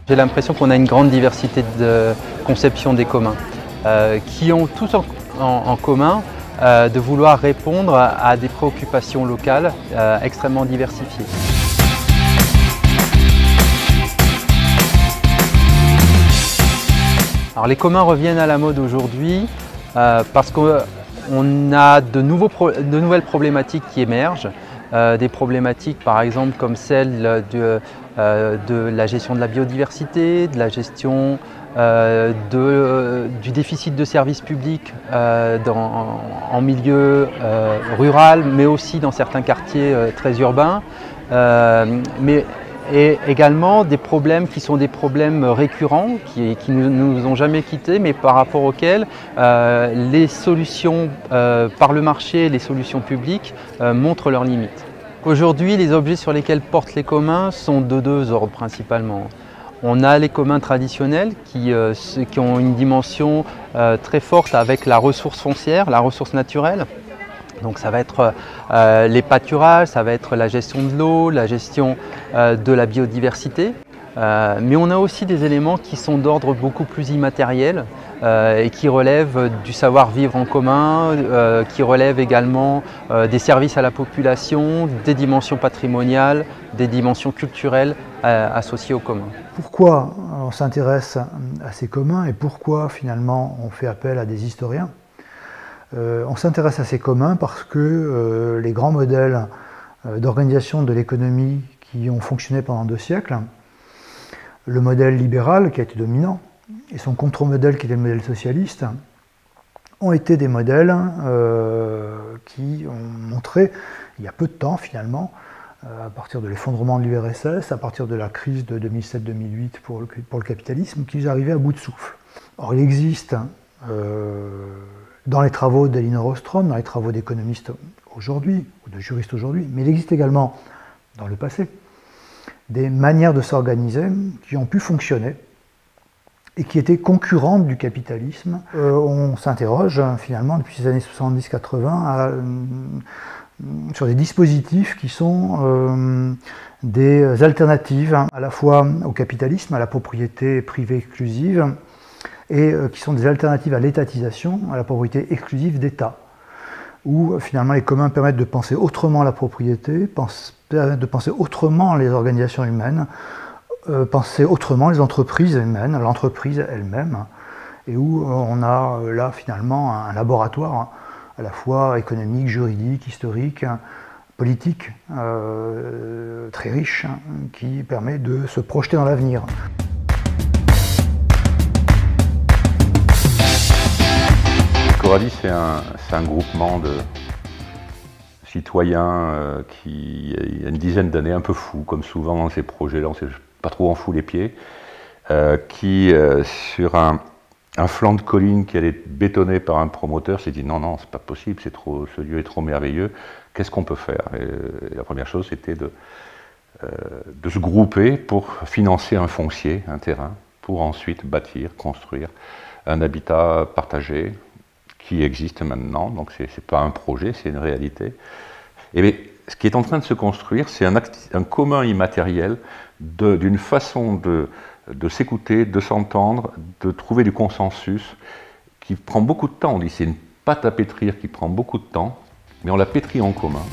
J'ai l'impression qu'on a une grande diversité de conception des communs, qui ont tous en commun de vouloir répondre à des préoccupations locales extrêmement diversifiées. Alors, les communs reviennent à la mode aujourd'hui parce qu'on a de nouvelles problématiques qui émergent. Des problématiques par exemple comme celle de la gestion de la biodiversité, de la gestion du déficit de services publics en milieu rural, mais aussi dans certains quartiers très urbains. Et également des problèmes qui sont des problèmes récurrents, qui ne nous ont jamais quittés, mais par rapport auxquels les solutions par le marché, les solutions publiques montrent leurs limites. Aujourd'hui, les objets sur lesquels portent les communs sont de deux ordres principalement. On a les communs traditionnels qui ont une dimension très forte avec la ressource foncière, la ressource naturelle. Donc ça va être les pâturages, ça va être la gestion de l'eau, la gestion de la biodiversité. Mais on a aussi des éléments qui sont d'ordre beaucoup plus immatériel et qui relèvent du savoir-vivre en commun, qui relèvent également des services à la population, des dimensions patrimoniales, des dimensions culturelles associées aux communs. Pourquoi on s'intéresse à ces communs et pourquoi finalement on fait appel à des historiens? On s'intéresse à ces communs parce que les grands modèles d'organisation de l'économie qui ont fonctionné pendant 2 siècles, le modèle libéral qui a été dominant et son contre-modèle qui était le modèle socialiste, ont été des modèles qui ont montré, il y a peu de temps finalement, à partir de l'effondrement de l'URSS, à partir de la crise de 2007-2008 pour le capitalisme, qu'ils arrivaient à bout de souffle. Or il existe dans les travaux d'Elinor Ostrom, dans les travaux d'économistes aujourd'hui, ou de juristes aujourd'hui, mais il existe également dans le passé des manières de s'organiser qui ont pu fonctionner et qui étaient concurrentes du capitalisme. On s'interroge finalement depuis les années 70-80 sur des dispositifs qui sont des alternatives à la fois au capitalisme, à la propriété privée exclusive, et qui sont des alternatives à l'étatisation, à la propriété exclusive d'État, où finalement les communs permettent de penser autrement la propriété, permettent de penser autrement les organisations humaines, penser autrement les entreprises humaines, l'entreprise elle-même, et où on a là finalement un laboratoire à la fois économique, juridique, historique, politique, très riche, qui permet de se projeter dans l'avenir. Coralie, c'est un groupement de citoyens qui, il y a une dizaine d'années, un peu fou, comme souvent dans ces projets-là, on ne s'est pas trop en fout les pieds, qui, sur un flanc de colline qui allait être bétonné par un promoteur, s'est dit non, non, c'est pas possible, ce lieu est trop merveilleux, qu'est-ce qu'on peut faire? Et la première chose, c'était de se grouper pour financer un foncier, un terrain, pour ensuite bâtir, construire un habitat partagé, qui existe maintenant, donc ce n'est pas un projet, c'est une réalité. Et bien, ce qui est en train de se construire, c'est un commun immatériel d'une façon de s'écouter, de s'entendre, de trouver du consensus, qui prend beaucoup de temps. On dit c'est une pâte à pétrir qui prend beaucoup de temps, mais on la pétrit en commun.